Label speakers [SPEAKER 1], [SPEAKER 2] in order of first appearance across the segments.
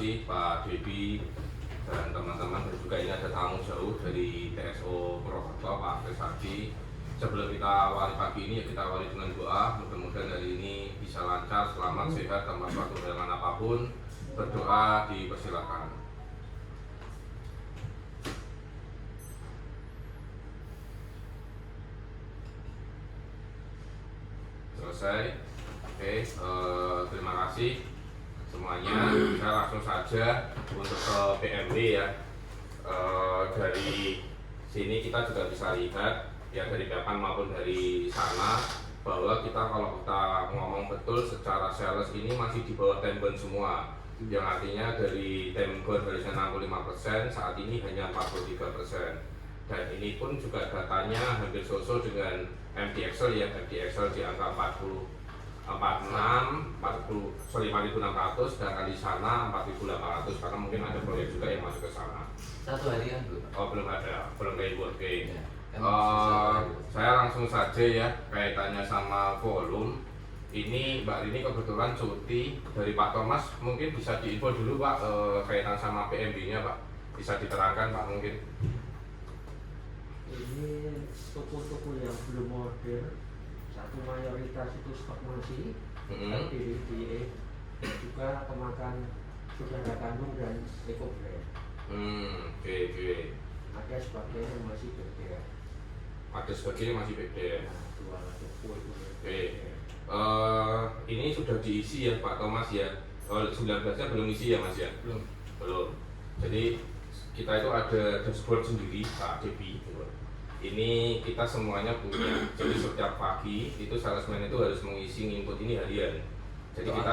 [SPEAKER 1] kasih Pak Debi dan teman-teman, dan juga ini ada tamu jauh dari TSO Purwokerto, Pak Trisadi. Sebelum kita awali pagi ini, ya kita awali dengan doa. Mudah-mudahan hari ini bisa lancar, selamat, sehat, tanpa suatu halangan apapun. Berdoa dipersilakan. Selesai. Oke, terima kasih semuanya. Saya langsung saja untuk ke PMB ya. Dari sini kita juga bisa lihat ya, dari papan maupun dari sana, bahwa kita kalau kita ngomong betul secara sales ini masih di bawah Tenbon semua, yang artinya dari Tenbon harusnya 65%, saat ini hanya 43%. Dan ini pun juga datanya hampir sosok dengan MD Excel ya, MD Excel di angka 5.600, sedangkan di sana 4.800, karena mungkin ada proyek juga yang masuk ke sana.
[SPEAKER 2] Satu harian belum?
[SPEAKER 1] Oh, belum ada, belum kayak oke.
[SPEAKER 2] Ya,
[SPEAKER 1] Saya langsung saja ya, kaitannya sama volume. Ini Mbak Rini kebetulan cuti dari Pak Thomas, mungkin bisa diinfo dulu Pak, kaitan sama PMB-nya Pak, bisa diterangkan Pak mungkin.
[SPEAKER 3] Ini toko-toko yang belum order, satu mayoritas itu stok masih di juga kemakan saudara kandung dan Eco Brand.
[SPEAKER 1] Oke.
[SPEAKER 3] Ada sebagian yang masih beda.
[SPEAKER 1] Ada sebagian masih beda.
[SPEAKER 3] Nah, dua toko itu.
[SPEAKER 1] Oke. Ini sudah diisi ya Pak Thomas ya. 19-nya belum isi ya Mas ya? Belum. Jadi kita itu ada dashboard sendiri Pak Debi. Ini kita semuanya punya. Jadi setiap pagi itu salesman itu harus mengisi input ini harian. Jadi kita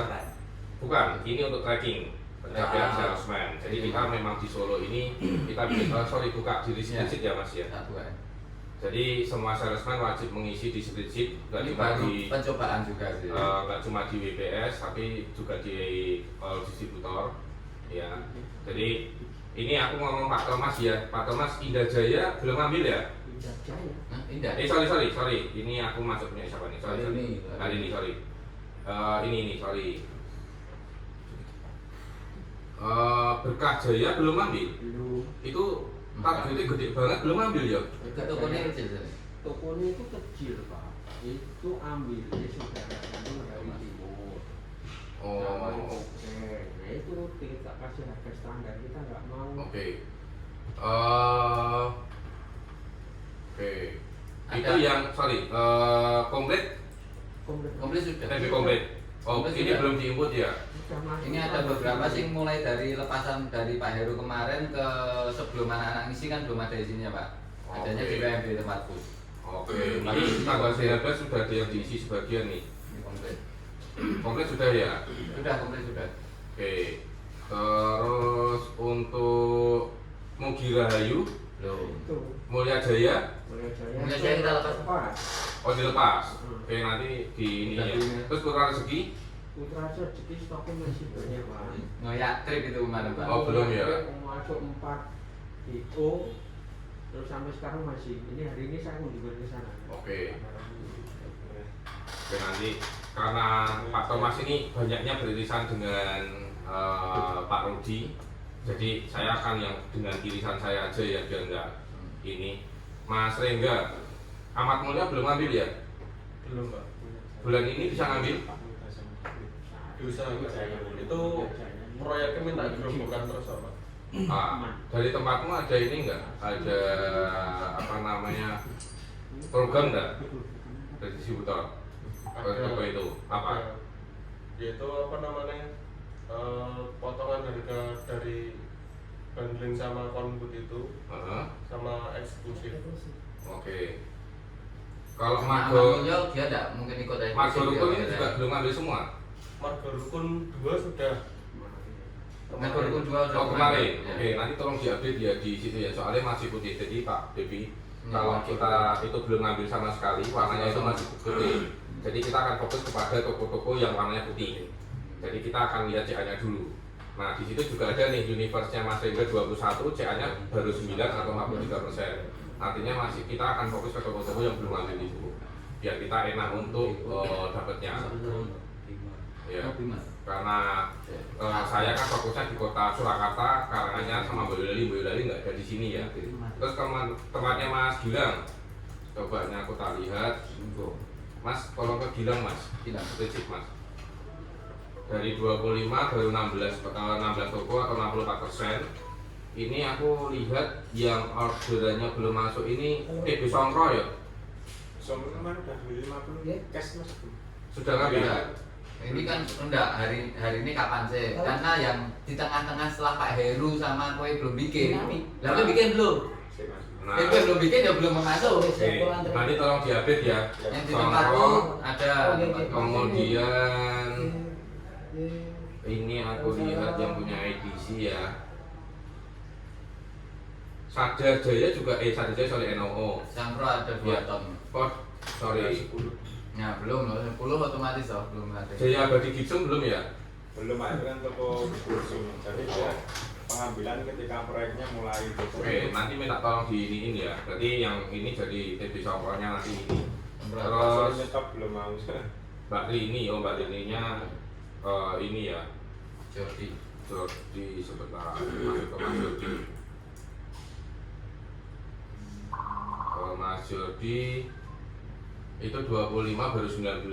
[SPEAKER 1] bukan, ini untuk tracking pencapaian salesman. Jadi kita memang di Solo ini kita bisa buka di spreadsheet ya Mas ya. Jadi semua salesman wajib mengisi di spreadsheet, nggak cuma di
[SPEAKER 2] pencobaan juga sih.
[SPEAKER 1] Nggak cuma di WPS, tapi juga di distributor. Ya. Jadi ini aku ngomong Pak Thomas ya. Pak Thomas, Indah Jaya belum ambil ya?
[SPEAKER 3] Indah Jaya.
[SPEAKER 2] Indah.
[SPEAKER 1] Sorry. Ini aku masuknya siapa nih? Sorry. Ini sorry. Berkah Jaya belum ambil.
[SPEAKER 3] Belum.
[SPEAKER 1] Itu targetnya gede banget, belum ambil ya?
[SPEAKER 2] Tokonya kecil sih.
[SPEAKER 3] Tokonya itu kecil Pak. Itu ambilnya saudara kandung dari timur. Sama Eco Brand. Nah itu kita kasih harga standar, kita nggak mau.
[SPEAKER 1] Oke. Itu yang komplit
[SPEAKER 2] sudah.
[SPEAKER 1] TB komplit. Oh,
[SPEAKER 2] Komplit
[SPEAKER 1] ini
[SPEAKER 2] sudah.
[SPEAKER 1] belum diinput ya?
[SPEAKER 2] Ini ada beberapa sih, mulai dari lepasan dari Pak Heru kemarin ke sebelum anak-anak ngisi kan belum ada isinya Pak. Adanya di PMB tempatku.
[SPEAKER 1] Oke. Ini tanggal 19 sudah ada yang diisi sebagian nih.
[SPEAKER 2] Ini komplit.
[SPEAKER 1] Komplit sudah ya?
[SPEAKER 2] Komplit sudah.
[SPEAKER 1] Oke. Terus untuk Mugi Rahayu,
[SPEAKER 2] Belum.
[SPEAKER 3] Itu
[SPEAKER 1] Mulya Jaya,
[SPEAKER 2] Mulya Jaya kita lepas.
[SPEAKER 1] oh dilepas. Oke, nanti di ini ya. Terus Putra Rezeki?
[SPEAKER 3] Putra Rezeki stoknya masih banyak Pak.
[SPEAKER 2] Ngoyak trip itu kemarin Pak.
[SPEAKER 1] Oh, belum ya?
[SPEAKER 3] Masuk 4 itu, terus sampai sekarang masih. Ini hari ini saya kunjungan ke sana.
[SPEAKER 1] Oke, nanti karena Pak Thomas ini banyaknya beririsan dengan Pak Rudi, jadi saya akan yang dengan irisan saya aja ya, biar enggak ini. Mas Rengga, Amat Mulya belum ambil ya?
[SPEAKER 4] Belum Pak.
[SPEAKER 1] Bulan ini bisa ngambil?
[SPEAKER 4] Bisa itu proyeknya minta gerombokan terus Pak.
[SPEAKER 1] Dari tempatmu ada ini enggak? Ada apa namanya program enggak dari distributor? Toko itu apa?
[SPEAKER 4] Yaitu apa namanya, potongan harga dari bundling sama konbut itu sama eksklusif.
[SPEAKER 1] Oke. Kalau
[SPEAKER 2] Margo
[SPEAKER 1] Margo
[SPEAKER 2] dia enggak mungkin ikut dari
[SPEAKER 1] Margo Rukun ini juga belum ambil semua.
[SPEAKER 4] Margo Rukun 2 sudah.
[SPEAKER 2] Margo Rukun 2 udah
[SPEAKER 1] Oh kemarin.
[SPEAKER 2] Ya.
[SPEAKER 1] Oke, nanti tolong diupdate ya di situ ya. Soalnya masih putih. Jadi Pak Debi, kalau kita itu belum ngambil sama sekali, warnanya itu masih putih. Jadi kita akan fokus kepada toko-toko yang warnanya putih. Jadi kita akan lihat CA-nya dulu. Nah di situ juga ada nih universe-nya Mas Rengga 21, CA-nya baru 9 atau 43%. Artinya masih kita akan fokus ke toko-toko yang belum ambil itu, biar kita enak untuk dapatnya. Ya.
[SPEAKER 2] Oh, Bima.
[SPEAKER 1] Karena saya kan fokusnya di kota Surakarta, Karanganyar sama Boyolali. Boyolali nggak ada di sini ya. Terus tempatnya Mas Gilang, coba aku tak lihat. Mas, tolong ke Gilang Mas.
[SPEAKER 2] Gilang.
[SPEAKER 1] Spesifik Mas. Dari 25 baru 16 toko atau 64%. Ini aku lihat yang orderannya belum masuk ini Besongkro ya?
[SPEAKER 5] Besongkro kemarin udah beli 50 ya, cash Mas.
[SPEAKER 1] Sudah ngambil?
[SPEAKER 2] Ya. Ini kan enggak, hari ini kapan sih? Karena yang di tengah-tengah setelah Pak Heru sama Koi belum bikin. Lalu bikin belum?
[SPEAKER 1] Nah,
[SPEAKER 2] Kue belum bikin ya belum mau masuk.
[SPEAKER 1] oke. Nanti tolong diupdate ya.
[SPEAKER 2] Yang di tempatku ada.
[SPEAKER 1] Kemudian ini aku lihat yang punya edisi ya. Sadar Jaya juga Sadar Jaya sorry NOO.
[SPEAKER 2] Sangro ada 2 ton.
[SPEAKER 1] Pot sorry.
[SPEAKER 2] Ya belum loh, 10 otomatis loh, belum ada.
[SPEAKER 1] Jaya Abadi Gibson belum ya?
[SPEAKER 5] Belum, itu kan toko kursi. Jadi ya pengambilan ketika proyeknya mulai.
[SPEAKER 1] Oke, nanti minta tolong diiniin ya. Berarti yang ini jadi TV software-nya nanti ini.
[SPEAKER 5] Terus
[SPEAKER 1] Terus
[SPEAKER 5] nyetop belum mau.
[SPEAKER 1] Mbak Rini, Mbak Rininya ini ya. Jordi sebentar masuk ke Mas Jordi. Mas Jordi itu 25 baru 19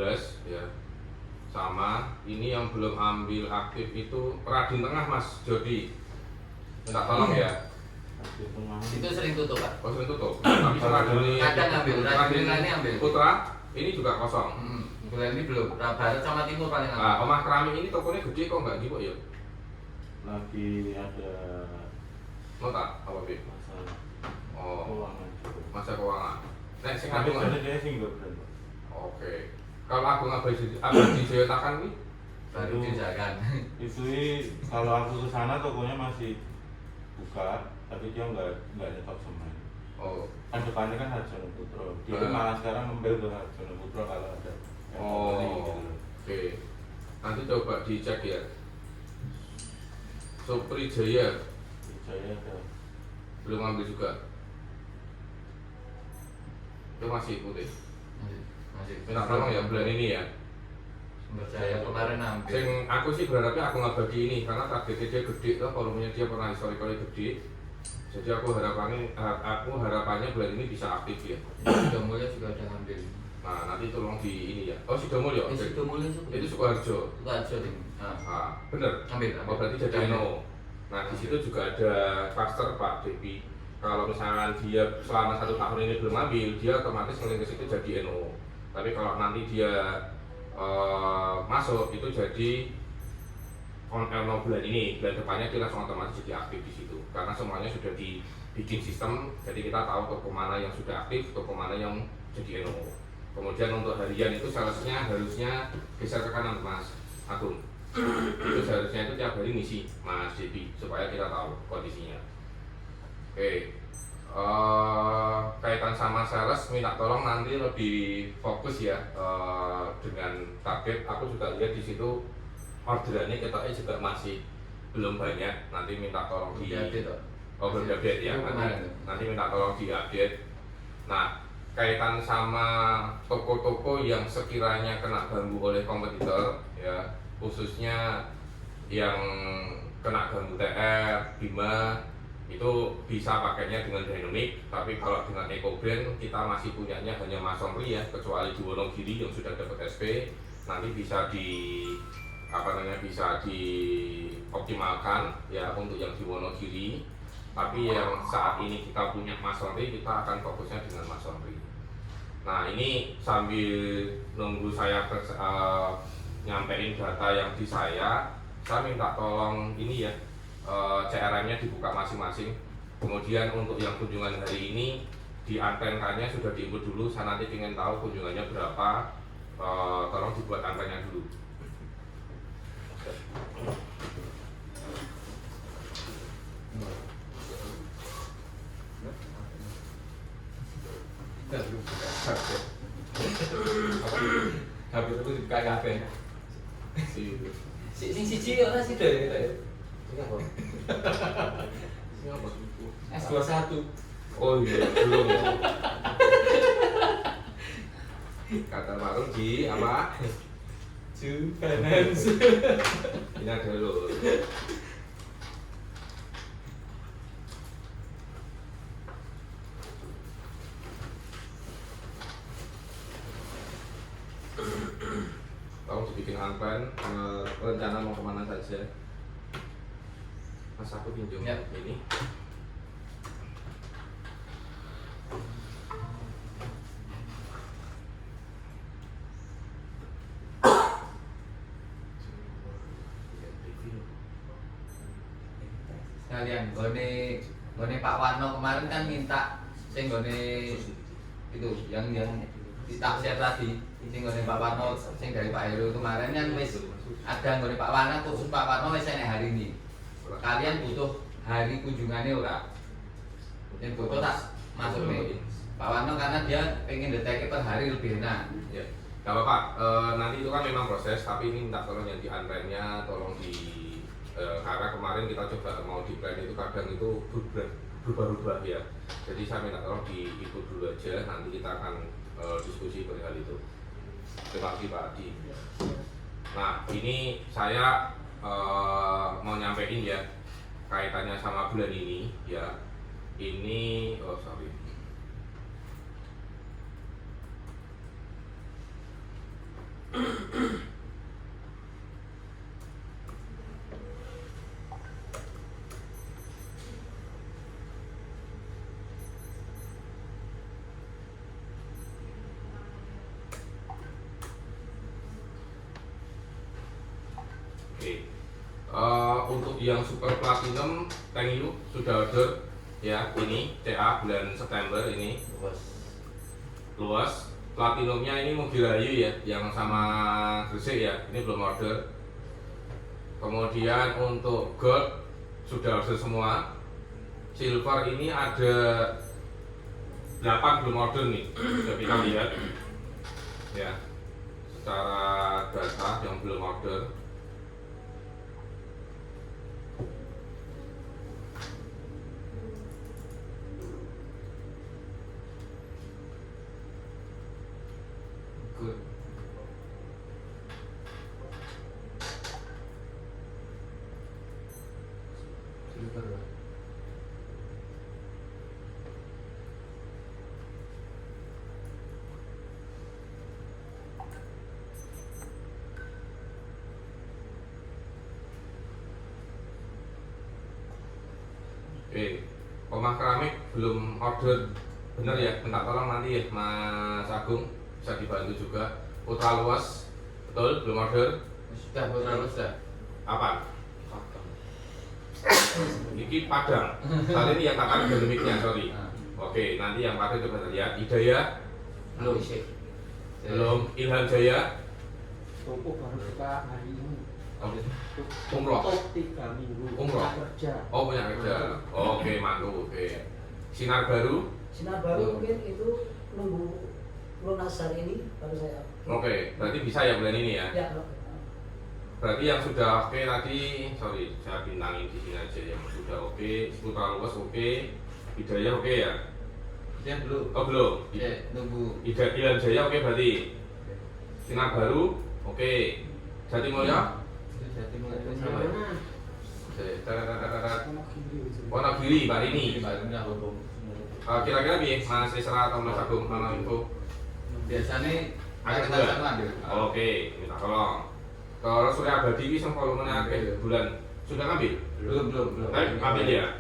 [SPEAKER 1] ya. Sama ini yang belum ambil aktif itu Radin Tengah Mas Jordi. Minta tolong ya.
[SPEAKER 2] Itu sering tutup Pak.
[SPEAKER 1] Oh sering tutup. Tapi Radin
[SPEAKER 2] Kadang ambil, Radin ini ambil.
[SPEAKER 1] Putra ini juga kosong.
[SPEAKER 2] Bulan ini belum. Barat sama Timur paling ambil.
[SPEAKER 1] Nah, Omah Keramik ini tokonya gede kok nggak gitu ya?
[SPEAKER 6] Lagi ada
[SPEAKER 1] Nota apa Bi?
[SPEAKER 6] masalah
[SPEAKER 1] Oh,
[SPEAKER 6] keuangan juga.
[SPEAKER 1] masa keuangan. Nek sing
[SPEAKER 6] Tapi
[SPEAKER 1] ngadu
[SPEAKER 6] ada dia sih nggak berani.
[SPEAKER 1] Oke. Kalau aku Abadi Jaya Takan nih,
[SPEAKER 2] Baru dijagan.
[SPEAKER 6] Itu kalau aku ke sana tokonya masih buka, tapi dia nggak nyetok semuanya.
[SPEAKER 1] oh,
[SPEAKER 6] Kan depannya kan Harjono Putro. Dia malah sekarang membel ke Harjono Putro kalau ada. yang
[SPEAKER 1] oh,
[SPEAKER 6] beli gitu loh.
[SPEAKER 1] oke. Nanti coba dicek ya. Supri Jaya
[SPEAKER 6] Saya ada.
[SPEAKER 1] belum ambil juga. Itu masih putih.
[SPEAKER 2] Masih.
[SPEAKER 1] Minta tolong ya bulan ini ya.
[SPEAKER 2] Sumber Jaya kemarin ambil.
[SPEAKER 1] Sing aku sih berharapnya aku ngabadi ini karena targetnya dia gede tuh, volumenya dia pernah historically gede. Jadi aku harapannya bulan ini bisa aktif ya.
[SPEAKER 2] Sudah mulai juga ada ambil.
[SPEAKER 1] Nah nanti tolong di ini ya. Oh Sidomul ya.
[SPEAKER 2] Sudah mulai
[SPEAKER 1] Itu Sukoharjo.
[SPEAKER 2] Itu aja tim.
[SPEAKER 1] Ah bener.
[SPEAKER 2] Ambil.
[SPEAKER 1] Oh berarti jadi NO. Nah di situ juga ada cluster Pak Depi. Kalau misalnya dia selama 1 tahun ini belum ambil, dia otomatis ngeling ke situ jadi NO. Tapi kalau nanti dia masuk itu jadi on NO bulan ini, bulan depannya dia langsung otomatis jadi aktif di situ. Karena semuanya sudah dibikin sistem, jadi kita tahu toko mana yang sudah aktif, toko mana yang jadi NO. Kemudian untuk harian itu salesnya harusnya geser ke kanan Mas Agung. Itu seharusnya itu tiap hari ngisi Mas Depi supaya kita tahu kondisinya. Oke, kaitan sama sales minta tolong nanti lebih fokus ya dengan target. Aku juga lihat di situ orderannya kita juga masih belum banyak. Nanti minta tolong di update ya. Nanti minta tolong di update. Nah, kaitan sama toko-toko yang sekiranya kena ganggu oleh kompetitor ya, khususnya yang kena ganggu TR, Bima itu bisa pakainya dengan Dynamic, tapi kalau dengan EcoBrand kita masih punyanya hanya masonry ya, kecuali di Wonogiri yang sudah dapat SP nanti bisa bisa dioptimalkan ya untuk yang di Wonogiri. Tapi yang saat ini kita punya masonry, kita akan fokusnya dengan masonry. Nah ini sambil nunggu saya nyampein data yang di saya minta tolong ini ya, CRM-nya dibuka masing-masing. Kemudian untuk yang kunjungan hari ini diantenkannya sudah diinput dulu. Saya nanti ingin tahu kunjungannya berapa, tolong dibuat antennya dulu.
[SPEAKER 2] Habis itu dibuka kafe. Sing siji ora sih deh. S21.
[SPEAKER 1] Oh iya, belum ya. Kata Marun di apa?
[SPEAKER 4] Finance.
[SPEAKER 1] Ini ada loh. Tolong dibikin unplan, rencana mau kemana saja. Mas aku pinjam
[SPEAKER 2] Ya.
[SPEAKER 1] ini.
[SPEAKER 2] Sekalian gone Pak Warno kemarin kan minta sing gone itu yang ditaksir tadi sing gone Pak Warno sing dari Pak Heru kemarin kan wis ada gone Pak Warno khusus Pak Warno wis enek hari ini. Kalian butuh hari kunjungannya ora? Yang butuh tak masuk nih Pak Warno karena dia pengen deteksi per hari lebih enak.
[SPEAKER 1] Ya, gak apa-apa. Nanti itu kan memang proses, tapi ini minta tolong yang di unplan-nya, tolong di karena kemarin kita coba mau di plan itu kadang itu berubah-ubah ya. Jadi saya minta tolong diikut dulu aja, nanti kita akan diskusi perihal itu. Terima kasih Pak Adi. Nah ini saya mau nyampein ya kaitannya sama bulan ini ya. Ini sorry. Oke. Untuk yang super platinum, thank you sudah order ya. Ini CA bulan September ini luas. Platinumnya ini mobil Rayu ya, yang sama Gresik ya. Ini belum order. Kemudian untuk gold sudah order semua. Silver ini ada 8 belum order nih. Sudah kita lihat ya. Secara data yang belum order.
[SPEAKER 2] Good. Silver.
[SPEAKER 1] Oke, Omah Keramik belum order, bener ya? Minta tolong nanti ya Mas Agung bisa dibantu juga. Putra Luas, betul belum order?
[SPEAKER 2] Sudah betul sudah.
[SPEAKER 1] Apa? Ini Padang. Kali ini yang kakak akademiknya, sorry. Oke, nanti yang pakai coba lihat. Hidayah
[SPEAKER 2] Belum.
[SPEAKER 1] belum. Ilham Jaya
[SPEAKER 3] Toko baru buka hari ini.
[SPEAKER 1] umroh.
[SPEAKER 3] Tutup 3 minggu.
[SPEAKER 1] Umroh.
[SPEAKER 3] Kerja.
[SPEAKER 1] Oh punya kerja. Oke, mantap. Oke. Sinar baru.
[SPEAKER 7] Sinar baru mungkin itu nunggu lunas hari ini baru saya.
[SPEAKER 1] Oke, berarti bisa ya bulan ini ya?
[SPEAKER 7] Ya.
[SPEAKER 1] Berarti yang sudah oke tadi, sorry, saya bintangin di sini aja yang sudah oke. Putra Luas oke. Hidayah oke ya?
[SPEAKER 2] Dia belum.
[SPEAKER 1] Oh belum.
[SPEAKER 2] Ya, nunggu.
[SPEAKER 1] Ilham Jaya oke berarti. Sinar baru oke. Jatimulya
[SPEAKER 2] Jadi mulai
[SPEAKER 3] Mana?
[SPEAKER 1] Wonogiri Pak ini.
[SPEAKER 2] barunya hukum.
[SPEAKER 1] Kira-kira piye Mas Isra atau Mas Agung mana info?
[SPEAKER 2] Biasanya
[SPEAKER 1] Ada
[SPEAKER 2] kita
[SPEAKER 1] dua?
[SPEAKER 2] satu ambil.
[SPEAKER 1] Oke, minta tolong. Kalau Surya Abadi ini yang volumenya akhir bulan sudah ngambil?
[SPEAKER 2] Belum.
[SPEAKER 1] Ambil ya.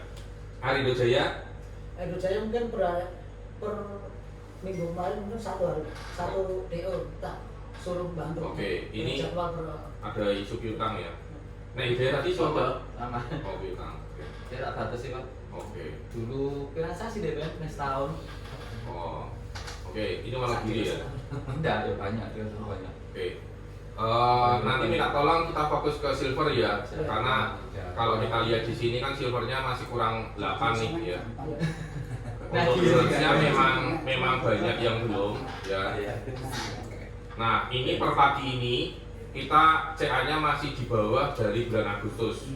[SPEAKER 1] Hari Jaya
[SPEAKER 7] Edo Jaya mungkin per minggu kemarin mungkin satu DO tak suruh bantu.
[SPEAKER 1] Oke, ini
[SPEAKER 7] jadwal
[SPEAKER 1] ada isu piutang ya. Nah, ide tadi soal
[SPEAKER 2] Sama.
[SPEAKER 1] oh piutang. Oke.
[SPEAKER 2] Dia tak batas sih, Pak.
[SPEAKER 1] Oke.
[SPEAKER 2] Dulu
[SPEAKER 7] finansiasi deh Ben, next tahun.
[SPEAKER 1] Oh. Oke, ini Wonogiri ya.
[SPEAKER 2] enggak ya banyak, dia banyak.
[SPEAKER 1] Oke. Nanti minta tolong kita fokus ke silver ya, karena kalau kita lihat di sini kan silvernya masih kurang 8 nih ya. Untuk silvernya memang banyak yang belum ya. Nah ini per pagi ini kita CA-nya masih di bawah dari bulan Agustus.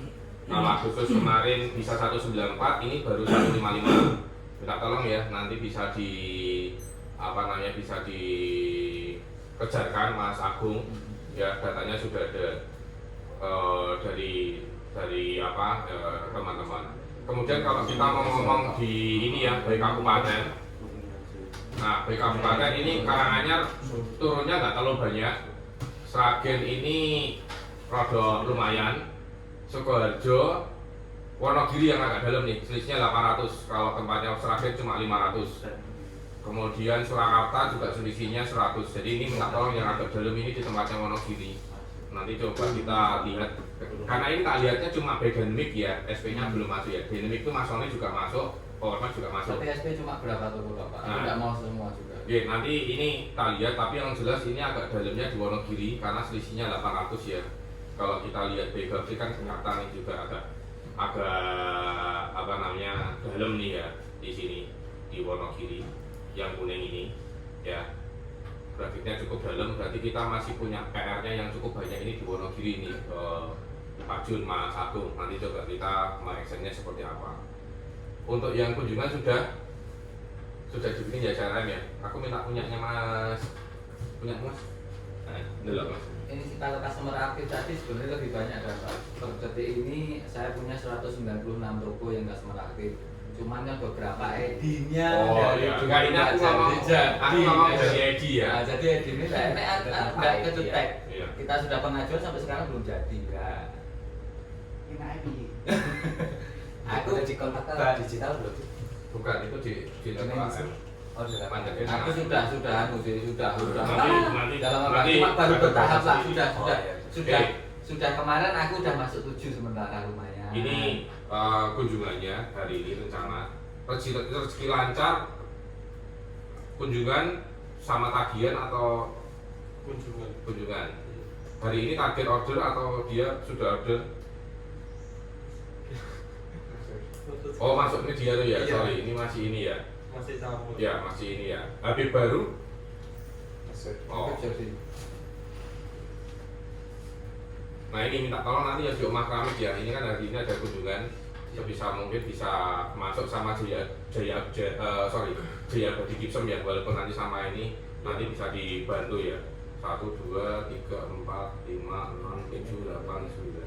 [SPEAKER 1] Kalau Agustus kemarin bisa 194, ini baru 155. Minta tolong ya, nanti bisa bisa dikejarkan Mas Agung ya datanya sudah ada dari teman-teman. Kemudian kalau kita mau ngomong di ini ya, baik kabupaten. Nah, baik kabupaten ini Karanganyar turunnya nggak terlalu banyak. Sragen ini rada lumayan. Sukoharjo, Wonogiri yang agak dalam nih, selisihnya 800. Kalau tempatnya Sragen cuma 500. Kemudian Surakarta juga selisihnya 100. Jadi ini minta tolong yang agak dalam ini di tempatnya Wonogiri. Nanti coba kita lihat, karena ini tak lihatnya cuma Dynamic ya, SP-nya belum masuk ya. Dynamic itu Mas Sony juga masuk, Powermax juga masuk.
[SPEAKER 2] Tapi SP cuma berapa toko Pak? Aku
[SPEAKER 1] Nah.
[SPEAKER 2] nggak mau semua juga.
[SPEAKER 1] Oke, nanti ini tak lihat, tapi yang jelas ini agak dalamnya di Wonogiri karena selisihnya 800 ya. Kalau kita lihat BGP kan kelihatan ini juga agak dalam nih ya di sini di Wonogiri yang kuning ini ya. Grafiknya cukup dalam, berarti kita masih punya PR-nya yang cukup banyak ini di Wonogiri ini, Pak Jun, Mas Agung. Nanti coba kita mengaksinya seperti apa. Untuk yang kunjungan sudah dibikin ya CRM ya. Aku minta punyanya Mas. Punya Mas? Nah, delok Mas.
[SPEAKER 2] Ini sih kalau customer aktif tadi sebenarnya lebih banyak kan Pak. Per detik ini saya punya 196 toko yang customer aktif. Cuman yang beberapa ID-nya
[SPEAKER 1] Iya. Enggak, ini aku ngomong dari ID ya.
[SPEAKER 2] Nah, jadi ID ini nggak kedetek.
[SPEAKER 1] Iya.
[SPEAKER 2] Kita sudah pengajuan sampai sekarang belum jadi kan.
[SPEAKER 7] Enak ini.
[SPEAKER 2] Aku
[SPEAKER 8] di kontak digital belum?
[SPEAKER 1] Bukan, itu di TKM.
[SPEAKER 8] Oh, sudah
[SPEAKER 1] Panjangnya
[SPEAKER 2] aku sudah
[SPEAKER 1] Nanti
[SPEAKER 2] dalam cuma baru bertahap lah sudah
[SPEAKER 8] Oh, iya.
[SPEAKER 2] sudah kemarin aku udah masuk 7 sementara lumayan.
[SPEAKER 1] Ini kunjungannya hari ini rencana rezeki lancar, kunjungan sama tagihan atau kunjungan. Hari ini target order atau dia sudah order? Oh, masuknya dia tuh ya.
[SPEAKER 4] Iya.
[SPEAKER 1] Sorry, ini masih ini ya.
[SPEAKER 4] Masih campur.
[SPEAKER 1] Ya, masih ini ya. Habis baru. Oh. Nah, ini minta tolong nanti ya di Omah Keramik ya. Ini kan hari ini ada kunjungan. Sebisa mungkin bisa masuk sama Jaya Badi Gibson ya, walaupun nanti sama ini nanti bisa dibantu ya. 1, 2, 3, 4, 5, 6, 7, 8, 9.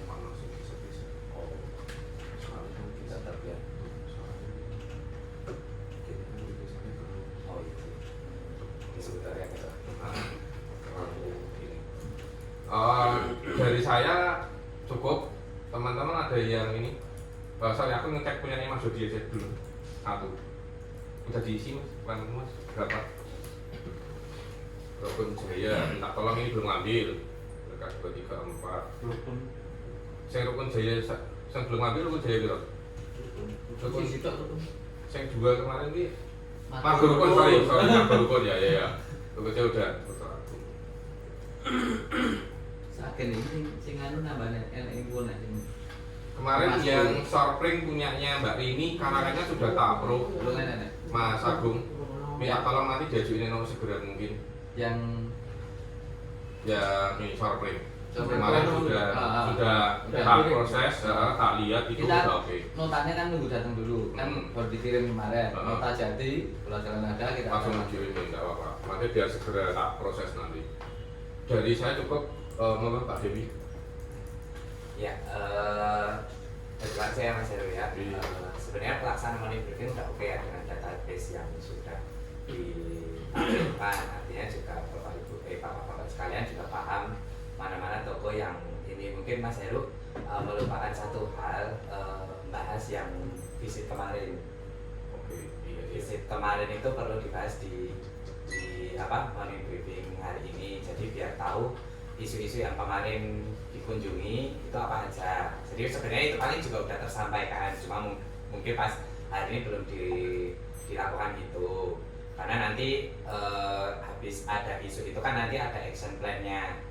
[SPEAKER 1] Mana sih bisa. Oh.
[SPEAKER 8] Kita terbiar. Oh itu. Ini sebentar ya kita.
[SPEAKER 1] Dari saya cukup. Teman-teman ada yang ini? Sorry, aku ngecek punya Mas Jody aja dulu. 1. Udah diisi Mas, bukan Mas berapa? Rukun Jaya, minta tolong ini belum ngambil. Dekat 2, 3, 4. Saya Rukun Jaya, saya belum ngambil Rukun Jaya gitu. Rukun saya 2 kemarin ini. Margo Rukun, sorry Margo Rukun ya. Rukun Jaya udah.
[SPEAKER 2] Saken ini sing anu nambahnya ini pun ini.
[SPEAKER 1] Kemarin yang Sorpring punyanya Mbak Rini, karangannya sudah tak approve.
[SPEAKER 2] Belum ada.
[SPEAKER 1] Mas Agung, minta tolong nanti diajuin nomor segera mungkin.
[SPEAKER 2] Yang
[SPEAKER 1] Ini Sorpring.
[SPEAKER 2] Sorpring.
[SPEAKER 1] Kemarin sudah tak proses, tak lihat itu
[SPEAKER 2] kita
[SPEAKER 1] udah oke.
[SPEAKER 2] notanya kan nunggu datang dulu kan baru dikirim kemarin. Nota jadi, pelajaran ada kita
[SPEAKER 1] Langsung ajuin ya, nggak apa-apa. Nanti biar segera tak proses nanti. Dari saya cukup, monggo Pak Dewi.
[SPEAKER 8] Ya, kebetulan saya Mas Heru ya. Sebenarnya pelaksanaan money briefing udah oke ya dengan database yang sudah ditampilkan. Artinya juga Bapak Ibu, Bapak-Bapak sekalian juga paham mana-mana toko yang ini. Mungkin Mas Heru melupakan satu hal, bahas yang visit kemarin.
[SPEAKER 1] Oke, iya.
[SPEAKER 8] Visit kemarin itu perlu dibahas di money briefing hari ini. Jadi biar tahu isu-isu yang kemarin dikunjungi itu apa aja. Jadi sebenarnya itu paling juga udah tersampaikan, cuma mungkin pas hari ini belum dilakukan itu. Karena nanti habis ada isu itu kan nanti ada action plan-nya.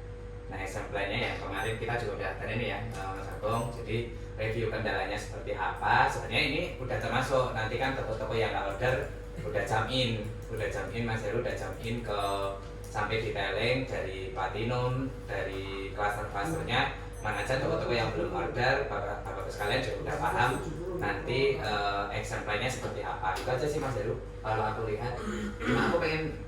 [SPEAKER 8] Nah, action plan-nya yang kemarin kita juga udah ada ini ya, Mas Agung. Jadi review kendalanya seperti apa. Sebenarnya ini udah termasuk nanti kan toko-toko yang nggak order udah jam in Mas Heru udah jam in ke sampai detailing dari platinum, dari klaster-klasternya mana aja toko-toko yang belum order. Bapak-bapak sekalian juga udah paham nanti action plan-nya seperti apa. Itu aja sih Mas Heru kalau aku lihat. Cuma aku pengen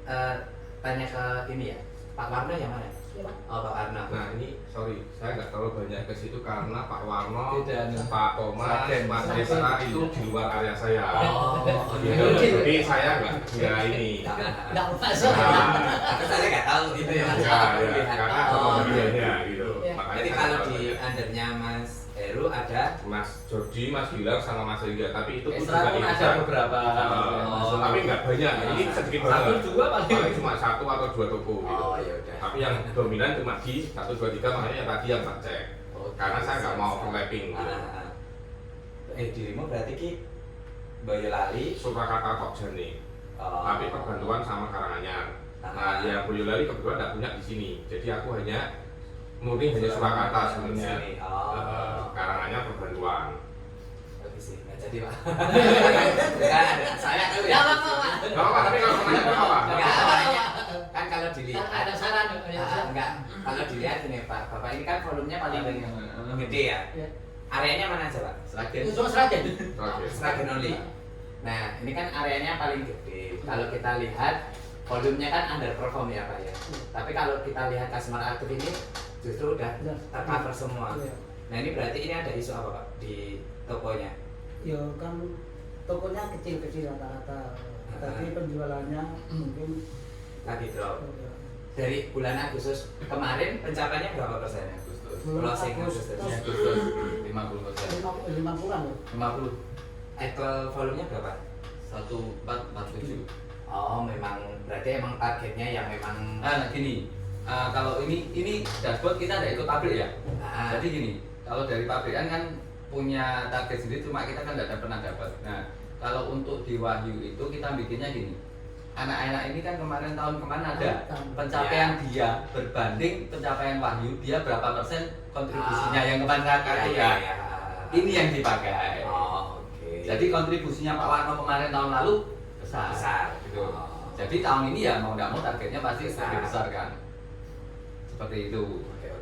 [SPEAKER 8] tanya ke ini ya, Pak Warno yang mana?
[SPEAKER 7] Iya, Pak.
[SPEAKER 8] Oh, Pak Warno.
[SPEAKER 1] Nah ini sorry, saya nggak terlalu banyak ke situ karena Pak Warno,
[SPEAKER 2] Beda, nih.
[SPEAKER 1] Pak Thomas, Mas Desra itu di luar area saya.
[SPEAKER 8] Oh,
[SPEAKER 1] Gitu. Jadi saya nggak ini.
[SPEAKER 7] Nggak masuk.
[SPEAKER 8] Tapi saya nggak tahu itu ya.
[SPEAKER 1] Ya, karena
[SPEAKER 8] Oh,
[SPEAKER 1] kemudiannya gitu.
[SPEAKER 7] Iya.
[SPEAKER 1] Makanya
[SPEAKER 8] jadi
[SPEAKER 1] saya
[SPEAKER 8] kalau
[SPEAKER 1] nggak
[SPEAKER 8] di
[SPEAKER 1] banyak.
[SPEAKER 8] undernya Mas Heru ada
[SPEAKER 1] Mas Jody, Mas Gilang sama Mas Ringga, tapi itu pun
[SPEAKER 2] Extra
[SPEAKER 1] juga
[SPEAKER 2] pun ada
[SPEAKER 1] instan.
[SPEAKER 2] beberapa.
[SPEAKER 8] Oh.
[SPEAKER 1] Tapi nggak banyak, ini sedikit
[SPEAKER 2] Satu
[SPEAKER 1] banget.
[SPEAKER 2] dua paling.
[SPEAKER 1] Cuma 1 atau 2 toko gitu.
[SPEAKER 8] Oh, ya udah.
[SPEAKER 1] Tapi yang dominan cuma di 1, 2, 3, makanya yang tadi yang tak cek.
[SPEAKER 8] Oh,
[SPEAKER 1] Karena saya nggak mau
[SPEAKER 8] bisa.
[SPEAKER 1] overlapping. Gitu.
[SPEAKER 8] Dirimu berarti ki Boyolali.
[SPEAKER 1] Surakarta Tok Jane,
[SPEAKER 8] Oh.
[SPEAKER 1] tapi perbantuan sama Karanganyar. Nah, yang Boyolali kebetulan nggak punya di sini, jadi aku hanya murni hanya Surakarta sebenarnya.
[SPEAKER 8] Sini. Oh.
[SPEAKER 1] Karanganyar perbantuan.
[SPEAKER 8] Oke sih, nggak jadi Pak. Nggak ada, saya tahu ya.
[SPEAKER 7] Nggak apa-apa, Pak.
[SPEAKER 1] Nggak apa, tapi kalau nanya nggak apa.
[SPEAKER 8] Nggak, makanya kan kalau dilihat
[SPEAKER 7] Ada saran.
[SPEAKER 8] enggak, kalau dilihat ini Pak, Bapak ini kan volumenya paling gede ya.
[SPEAKER 7] Iya.
[SPEAKER 8] Areanya mana aja Pak?
[SPEAKER 2] Seragen.
[SPEAKER 7] Itu Sragen.
[SPEAKER 1] Oke.
[SPEAKER 8] Sragen only. Nah, ini kan areanya paling gede. Kalau kita lihat volumenya kan underperform ya Pak ya. Tapi kalau kita lihat customer aktif ini justru udah tercover semua.
[SPEAKER 7] Iya.
[SPEAKER 8] Nah, ini berarti ini ada isu apa Pak di tokonya?
[SPEAKER 7] Ya kan tokonya kecil-kecil rata-rata. Tapi penjualannya mungkin
[SPEAKER 8] Lagi drop. Dari bulan Agustus kemarin pencapaiannya berapa persen?
[SPEAKER 7] Bulan
[SPEAKER 8] Closing
[SPEAKER 7] Agustus.
[SPEAKER 8] Agustusnya.
[SPEAKER 2] 50%.
[SPEAKER 7] 50-an loh.
[SPEAKER 2] 50.
[SPEAKER 8] Actual volumenya berapa?
[SPEAKER 2] 1447.
[SPEAKER 8] Oh, memang berarti emang targetnya yang memang
[SPEAKER 2] Nah, gini. Kalau ini dashboard kita ada ikut pabrik ya.
[SPEAKER 8] Ah.
[SPEAKER 2] Jadi gini, kalau dari pabrikan kan punya target sendiri, cuma kita kan tidak pernah dapat. Nah, kalau untuk di Wahyu itu kita bikinnya gini. Anak-anak ini kan tahun kemarin ada pencapaian dia berbanding pencapaian Wahyu, dia berapa persen kontribusinya yang kemarin kakak ya. Ini yang dipakai.
[SPEAKER 8] Oh, oke.
[SPEAKER 2] Jadi kontribusinya Pak Warno kemarin tahun lalu besar.
[SPEAKER 8] Besar.
[SPEAKER 2] Gitu.
[SPEAKER 8] Oh.
[SPEAKER 2] Jadi tahun ini ya mau nggak mau targetnya pasti
[SPEAKER 8] Besar.
[SPEAKER 2] lebih besar kan. Seperti itu.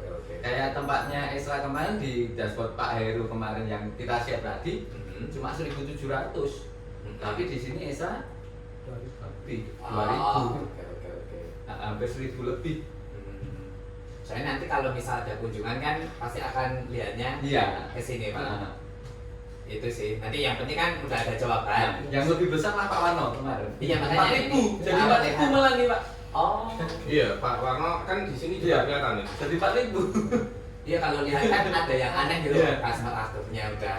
[SPEAKER 8] Oke.
[SPEAKER 2] Kayak tempatnya Esra kemarin di dashboard Pak Heru kemarin yang kita share tadi cuma 1.700. Tapi di sini Esra lebih 2.000.
[SPEAKER 8] Oke.
[SPEAKER 2] Hampir 1.000 lebih.
[SPEAKER 8] Soalnya nanti kalau misal ada kunjungan kan pasti akan lihatnya
[SPEAKER 2] Iya.
[SPEAKER 8] ke sini Pak.
[SPEAKER 2] Nah,
[SPEAKER 8] Itu sih. Nanti yang penting kan udah ada jawaban.
[SPEAKER 2] yang lebih besar lah Pak Warno kemarin.
[SPEAKER 8] Iya, makanya
[SPEAKER 2] 4.000.
[SPEAKER 8] ini.
[SPEAKER 2] Jadi 4.000 malah nih Pak.
[SPEAKER 8] Oh.
[SPEAKER 1] Iya, Pak Warno kan di sini juga
[SPEAKER 2] Iya.
[SPEAKER 1] kelihatan nih.
[SPEAKER 2] Jadi 4.000.
[SPEAKER 8] Iya, kalau lihat kan ada yang aneh gitu.
[SPEAKER 2] Iya.
[SPEAKER 8] Customer aktifnya udah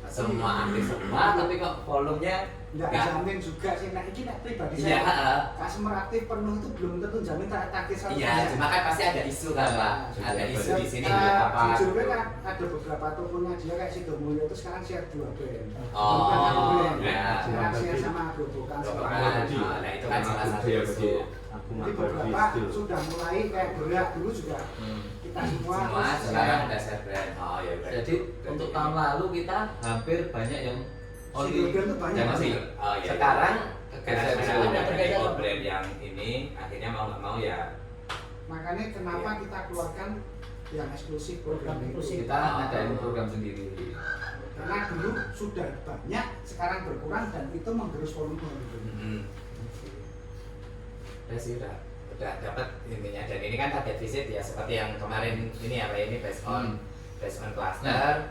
[SPEAKER 8] semua aktif semua, tapi kok volumenya
[SPEAKER 9] Nggak
[SPEAKER 8] nggak.
[SPEAKER 9] jamin juga sih, nah ini pribadi
[SPEAKER 8] Iya,
[SPEAKER 9] saya customer aktif penuh itu belum tentu jamin target 100%.
[SPEAKER 8] Iya, cuma kan pasti ada isu kan Pak. Ada isu di sini
[SPEAKER 9] Eh,
[SPEAKER 8] apa?
[SPEAKER 9] jujur kan ada beberapa tokonya dia kayak si Domulyo itu sekarang share 2 brand.
[SPEAKER 8] Oh,
[SPEAKER 9] Bukan satu brand.
[SPEAKER 8] ya.
[SPEAKER 9] Sekarang share sama Grobogan
[SPEAKER 8] Grobogan.
[SPEAKER 9] sama
[SPEAKER 8] Nah, itu kan salah satu
[SPEAKER 1] Iya,
[SPEAKER 8] isu.
[SPEAKER 1] betul.
[SPEAKER 9] jadi beberapa sudah mulai kayak gerak dulu juga kita semua terus
[SPEAKER 8] Sekarang udah share brand. Oh ya udah.
[SPEAKER 2] Jadi untuk tahun lalu kita hampir banyak yang
[SPEAKER 9] single brand tuh banyak
[SPEAKER 2] yang
[SPEAKER 9] masih.
[SPEAKER 2] single.
[SPEAKER 8] Oh iya.
[SPEAKER 2] Sekarang
[SPEAKER 8] karena
[SPEAKER 2] kegeser
[SPEAKER 8] sekarang
[SPEAKER 2] single.
[SPEAKER 8] udah
[SPEAKER 7] Ada
[SPEAKER 8] ada
[SPEAKER 7] perbedaan.
[SPEAKER 8] brand yang ini akhirnya mau nggak mau ya.
[SPEAKER 9] Makanya kenapa
[SPEAKER 8] Iya.
[SPEAKER 9] kita keluarkan yang eksklusif program
[SPEAKER 7] Program
[SPEAKER 9] itu.
[SPEAKER 7] eksklusif.
[SPEAKER 2] Kita ngadain program sendiri.
[SPEAKER 9] Karena dulu sudah banyak, sekarang berkurang dan itu menggerus volume gitu.
[SPEAKER 8] Udah sih udah dapat intinya, dan ini kan target visit ya seperti yang kemarin ini apa ini based on cluster.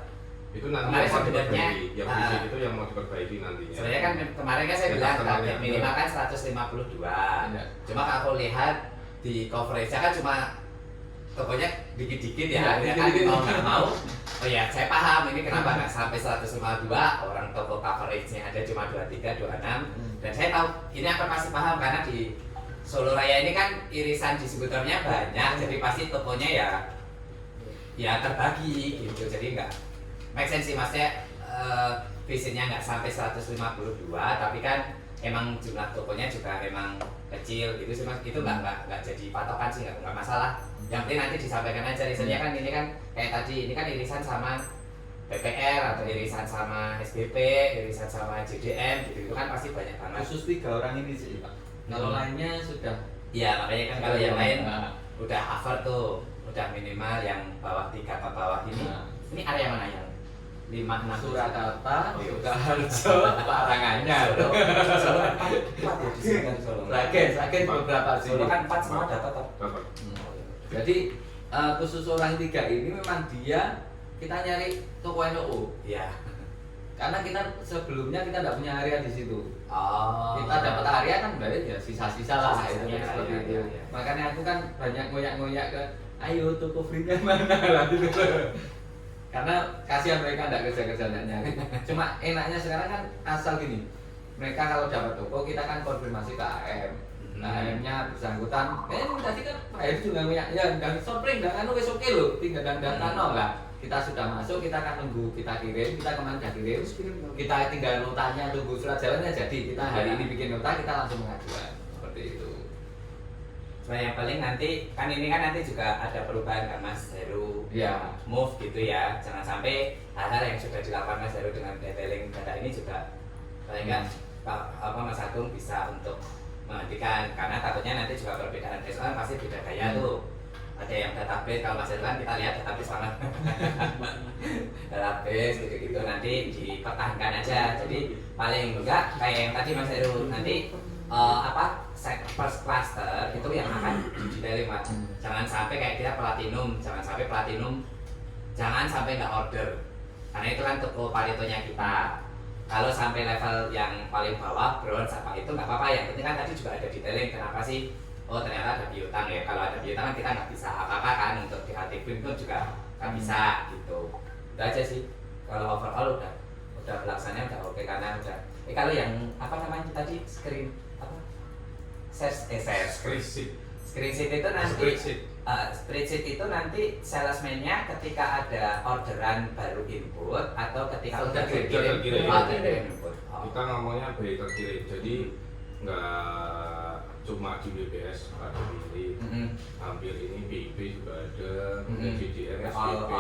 [SPEAKER 1] Itu nanti
[SPEAKER 8] Kemarin
[SPEAKER 1] yang mau
[SPEAKER 8] sebenarnya,
[SPEAKER 1] diperbaiki. Yang fisik itu yang mau diperbaiki nantinya.
[SPEAKER 8] Sebenarnya kan kemarin kan saya
[SPEAKER 1] Ya,
[SPEAKER 8] bilang
[SPEAKER 1] customer-nya.
[SPEAKER 8] target minimal kan 152.
[SPEAKER 2] Iya.
[SPEAKER 8] Cuma kalau aku lihat di coverage-nya kan cuma tokonya dikit-dikit ya,
[SPEAKER 2] Iya,
[SPEAKER 8] akhirnya kan
[SPEAKER 2] dikit-dikit.
[SPEAKER 8] mau nggak mau. Oh ya, saya paham ini kenapa nggak sampai 152, orang toko coverage-nya ada cuma 23, 26. Dan saya tahu ini akan pasti paham karena di Solo Raya ini kan irisan distributornya banyak, jadi pasti tokonya ya terbagi gitu, jadi nggak make sense sih maksudnya visitnya nggak sampai 152, tapi kan emang jumlah tokonya juga emang kecil gitu sih mas, itu nggak jadi patokan sih, nggak masalah. Yang penting nanti disampaikan aja risetnya kan, ini kan kayak tadi ini kan irisan sama PPR atau irisan sama SBP, irisan sama JDM gitu, itu kan pasti banyak banget.
[SPEAKER 2] Khusus 3 orang ini sih Pak. Kalau lainnya sudah.
[SPEAKER 8] Iya, makanya kan kalau yang lain
[SPEAKER 2] Nah,
[SPEAKER 8] udah cover tuh, udah minimal yang bawah 3 ke bawah ini.
[SPEAKER 2] Nah.
[SPEAKER 8] Ini area mana yang 5, 6,
[SPEAKER 2] Surakarta, Sukoharjo, Karanganyar.
[SPEAKER 8] Solo kan 4 ya di sini kan Solo.
[SPEAKER 2] Sragen beberapa sih.
[SPEAKER 8] Solo kan 4 semua dapat toh.
[SPEAKER 1] Dapat.
[SPEAKER 2] Jadi khusus orang 3 ini memang dia kita nyari toko NU.
[SPEAKER 8] Iya.
[SPEAKER 2] Karena kita sebelumnya kita tidak punya area di situ.
[SPEAKER 8] Oh.
[SPEAKER 2] Kita dapat area kan berarti ya sisa-sisa lah itu
[SPEAKER 8] Sisa-sisa,
[SPEAKER 2] kan seperti
[SPEAKER 8] iya,
[SPEAKER 2] itu.
[SPEAKER 8] iya, iya.
[SPEAKER 2] Makanya aku kan banyak ngoyak-ngoyak ke ayo toko free-nya mana lah gitu. Karena kasihan mereka tidak kerja-kerja tidak nyari. Cuma enaknya sekarang kan asal gini. Mereka kalau dapat toko kita kan konfirmasi ke AM. AM-nya bersangkutan, tadi kan Pak Heru juga ngoyak ya dan sopring dan anu wis oke lho, tinggal dan kano lah. Kita sudah masuk, kita akan tunggu kita kirim, kita kemana kirim, kita tinggal notanya tunggu surat jalannya jadi kita hari ini bikin nota kita langsung mengajukan seperti itu.
[SPEAKER 8] Nah yang paling nanti kan ini kan nanti juga ada perubahan kan Mas Heru
[SPEAKER 2] Ya.
[SPEAKER 8] move gitu ya, jangan sampai hal-hal yang sudah dilakukan Mas Heru dengan detailing data ini juga paling nggak Mas Agung bisa untuk menghentikan karena takutnya nanti juga perbedaan soal pasti beda gaya tuh. Ada yang database, kalau Mas Heru kan kita lihat database banget. Database gitu-gitu nanti dipertahankan aja. Jadi paling enggak kayak yang tadi Mas Heru nanti first cluster itu yang akan di-detailing Mas. Jangan sampai kayak kita platinum, jangan sampai nggak order. Karena itu kan toko Paretonya kita. Kalau sampai level yang paling bawah, bronze apa itu nggak apa-apa. Yang penting kan tadi juga ada detailing. Kenapa sih? Oh ternyata ada piutang ya. Kalau ada piutang kan kita nggak bisa apa-apa kan untuk diaktifin pun juga nggak bisa gitu. Itu aja sih. Kalau overall udah pelaksananya udah oke karena udah. Kalau yang apa namanya tadi screen apa? Screenshot itu nanti. Spreadsheet itu nanti salesman-nya ketika ada orderan baru input atau ketika udah
[SPEAKER 1] terkirim.
[SPEAKER 8] input.
[SPEAKER 1] Kita ngomongnya bayi terkirim, jadi nggak cuma di BPS ada pilih, hampir ini BIP juga ada, kemudian JDR, SPP,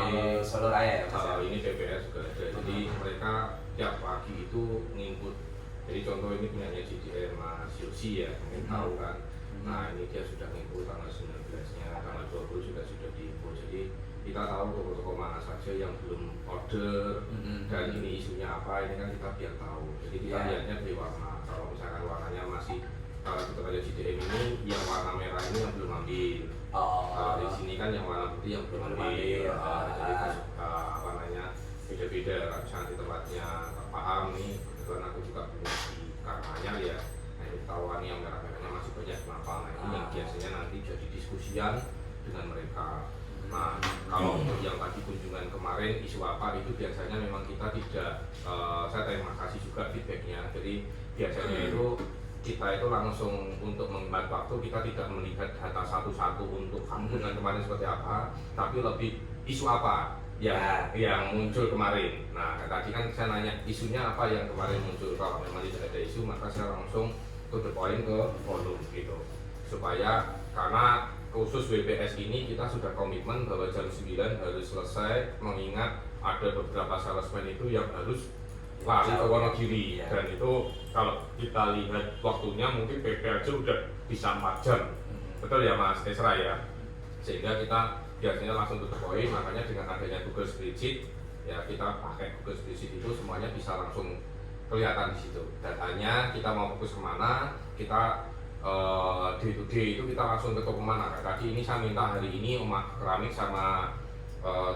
[SPEAKER 8] Solo Raya ya.
[SPEAKER 1] ini BPS juga ada. Jadi mereka tiap pagi itu nginput. Jadi contoh ini punyanya JDR Mas Yosi ya, mungkin tahu kan. Nah ini dia sudah nginput tanggal 19-nya, tanggal 20 juga sudah diinput. Jadi kita tahu toko-toko mana saja yang belum order dan ini isunya apa, ini kan kita biar tahu. Jadi kita lihatnya dari warna. Kalau misalkan warnanya masih, kalau kita pada JDM ini yang warna merah ini yang belum ambil. Kalau di sini kan yang warna putih yang belum ambil. Jadi warnanya beda-beda. Misalnya di tempatnya paham nih, kebetulan aku juga punya di Karanganyar ya. Nah ini tahuan yang merah-merahnya masih banyak kenapa. Nah ini yang biasanya nanti jadi diskusian dengan mereka. Nah kalau untuk yang tadi kunjungan kemarin isu apa itu biasanya memang kita tidak, saya terima kasih juga feedbacknya. Jadi biasanya itu kita itu langsung untuk menghemat waktu, kita tidak melihat data satu-satu untuk kunjungan kemarin seperti apa, tapi lebih isu apa yang muncul kemarin. Nah tadi kan saya nanya isunya apa yang kemarin muncul. Kalau memang tidak ada isu maka saya langsung to the point ke volume gitu, supaya karena khusus WPS ini kita sudah komitmen bahwa jam 9 harus selesai, mengingat ada beberapa salesman itu yang harus lari ke Wonogiri dan itu kalau kita lihat waktunya mungkin PP aja udah bisa 4 jam. Betul ya Mas Esra ya? Sehingga kita biasanya langsung to the point, makanya dengan adanya Google Spreadsheet ya kita pakai Google Spreadsheet itu semuanya bisa langsung kelihatan di situ. Datanya kita mau fokus kemana, kita day to day itu kita langsung ke toko mana. Tadi ini saya minta hari ini Oma Keramik sama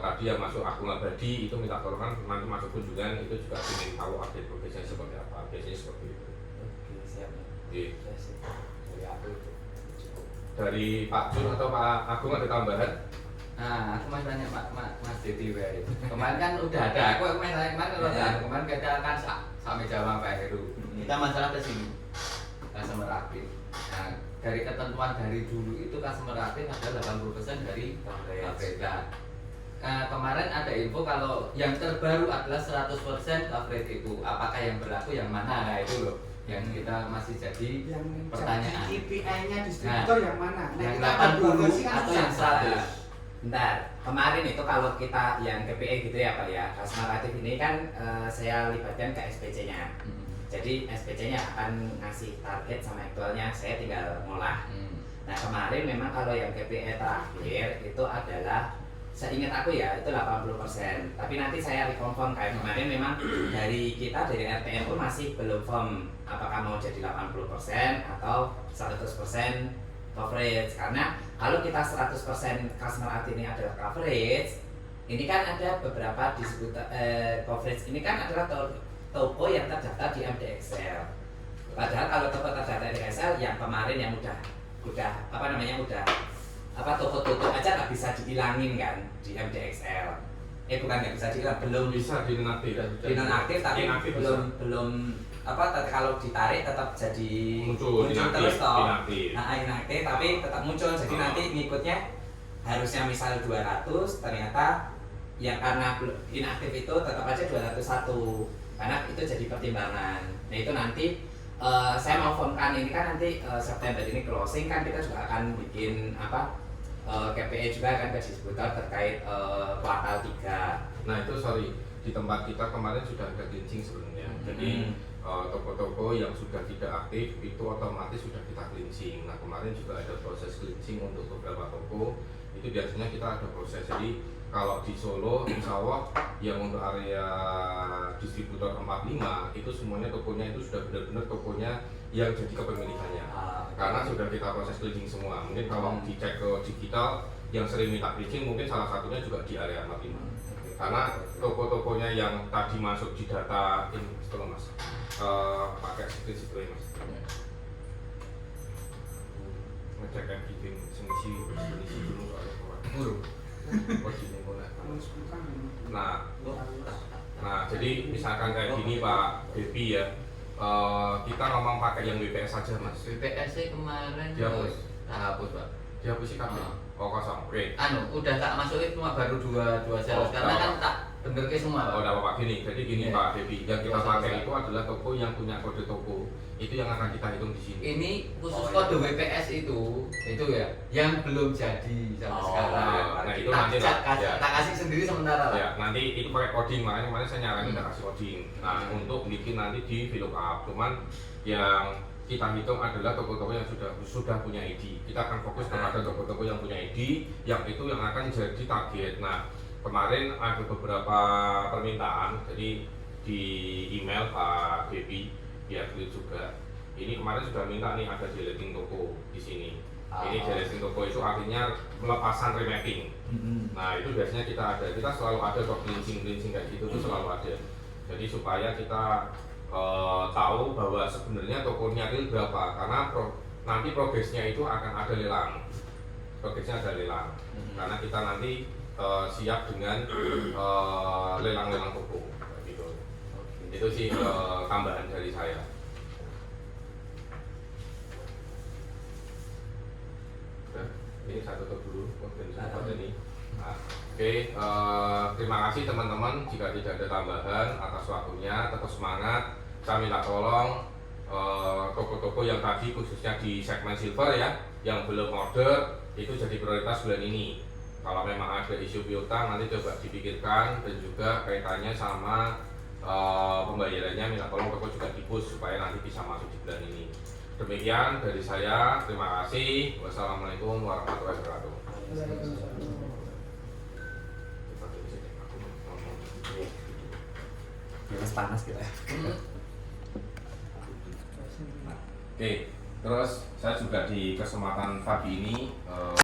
[SPEAKER 1] tadi yang masuk Agung Abadi itu minta tolong kan nanti masuk kunjungan itu juga ingin tahu update progresnya seperti apa. Biasanya seperti itu.
[SPEAKER 8] Oke, siap.
[SPEAKER 1] Dari
[SPEAKER 8] aku itu cukup.
[SPEAKER 1] Dari Pak Jun atau Pak Agung ada tambahan?
[SPEAKER 2] Nah, aku masih tanya Mas Dedi kemarin kan udah ada, aku masih tanya kemarin kita kan sampai Jawa Pak Heru. Kita masalah ke sini customer aktif. Nah, dari ketentuan dari dulu itu customer aktif ada 80% dari coverage. Kemarin ada info kalau yang terbaru adalah 100% coverage itu. Apakah yang berlaku yang mana? Nah, itu loh yang kita masih jadi
[SPEAKER 9] yang
[SPEAKER 2] pertanyaan.
[SPEAKER 9] KPI-nya distributor yang mana? Nah,
[SPEAKER 2] yang
[SPEAKER 9] kita ada
[SPEAKER 2] 80
[SPEAKER 9] kan
[SPEAKER 2] atau yang 100?
[SPEAKER 8] Bentar, kemarin itu kalau kita yang KPI gitu ya Pak ya, customer aktif ini kan saya libatkan ke SPC-nya. Jadi SPC-nya akan ngasih target sama aktualnya, saya tinggal ngolah. Nah kemarin memang kalau yang KPI terakhir itu adalah seingat aku ya itu 80%. Tapi nanti saya reconfirm kayak kemarin memang dari kita dari RTM itu masih belum firm apakah mau jadi 80% atau 100% coverage. Karena kalau kita 100% customer ID ini adalah coverage, ini kan ada beberapa distributor coverage ini kan adalah toko yang terdaftar di MDXL. Padahal kalau toko terdaftar di MDXL yang kemarin yang udah toko-toko aja nggak bisa dihilangin kan di MDXL. Bukan nggak bisa dihilang, belum
[SPEAKER 1] bisa
[SPEAKER 8] dinonaktif tapi
[SPEAKER 1] inaktif
[SPEAKER 8] belum kalau ditarik tetap jadi
[SPEAKER 1] muncul
[SPEAKER 8] terus toh.
[SPEAKER 1] inaktif.
[SPEAKER 8] Nah, inaktif tapi tetap muncul. Jadi nanti ngikutnya harusnya misal 200 ternyata yang karena inaktif itu tetap aja 201 karena itu jadi pertimbangan. Nah itu nanti saya mau formkan ini kan nanti September ini closing kan kita juga akan bikin KPI juga akan ke distributor terkait kuartal 3.
[SPEAKER 1] Nah itu sorry, di tempat kita kemarin sudah ada cleansing sebenarnya. Jadi toko-toko yang sudah tidak aktif itu otomatis sudah kita cleansing. Nah kemarin juga ada proses cleansing untuk beberapa toko. Itu biasanya kita ada proses. Jadi kalau di Solo, insya Allah yang untuk area distributor 45 itu semuanya tokonya itu sudah benar-benar tokonya yang jadi kepemilikannya. Karena sudah kita proses cleansing semua. Mungkin kalau dicek ke digital yang sering minta cleansing mungkin salah satunya juga di area 45. Karena toko-tokonya yang tadi masuk di data ini setelah mas pakai spreadsheet mas. Ngecek everything semisi dulu soalnya Nah, jadi misalkan kayak gini Pak Depi ya, kita ngomong pakai yang WPS saja mas.
[SPEAKER 2] WPS sih kemarin
[SPEAKER 1] dihapus,
[SPEAKER 2] Pak.
[SPEAKER 1] Dihapus sih kabel. Oh kosong, oke.
[SPEAKER 2] Udah tak masukin cuma baru dua sales karena kan tak bener ke semua.
[SPEAKER 1] Oh, udah apa gini. Jadi gini Pak Depi, yang kita pakai itu adalah toko yang punya kode toko. Itu yang akan kita hitung di sini.
[SPEAKER 2] Ini khusus kode WPS itu ya, yang belum jadi sampai sekarang.
[SPEAKER 1] Nah itu nanti
[SPEAKER 2] tak kasih sendiri sementara lah.
[SPEAKER 1] Ya, nanti itu pakai coding, makanya kemarin saya nyaranin kasih coding. Nah untuk bikin nanti di VLOOKUP, cuman yang kita hitung adalah toko-toko yang sudah punya ID. Kita akan fokus kepada toko-toko yang punya ID, yang itu yang akan jadi target. Nah kemarin ada beberapa permintaan, jadi di email Pak Depi biar clear juga. Ini kemarin sudah minta nih ada deleting toko di sini. Ini deleting toko itu artinya pelepasan remapping. Nah itu biasanya kita selalu ada kok cleansing kayak gitu tuh selalu ada. Jadi supaya kita tahu bahwa sebenarnya tokonya real berapa, karena nanti progresnya itu akan ada lelang. Progresnya ada lelang. Karena kita nanti siap dengan lelang-lelang toko. Itu sih tambahan dari saya. Ini saya tutup dulu ini. Oke, terima kasih teman-teman. Jika tidak ada tambahan atas waktunya, tetap semangat. Saya minta tolong toko-toko yang tadi khususnya di segmen silver ya, yang belum order itu jadi prioritas bulan ini. Kalau memang ada isu piutang nanti coba dipikirkan, dan juga kaitannya sama pembayarannya minta tolong toko juga di-push supaya nanti bisa masuk di bulan ini. Demikian dari saya, terima kasih. Wassalamualaikum warahmatullahi wabarakatuh.
[SPEAKER 8] Panas kita.
[SPEAKER 1] Oke, terus saya juga di kesempatan pagi ini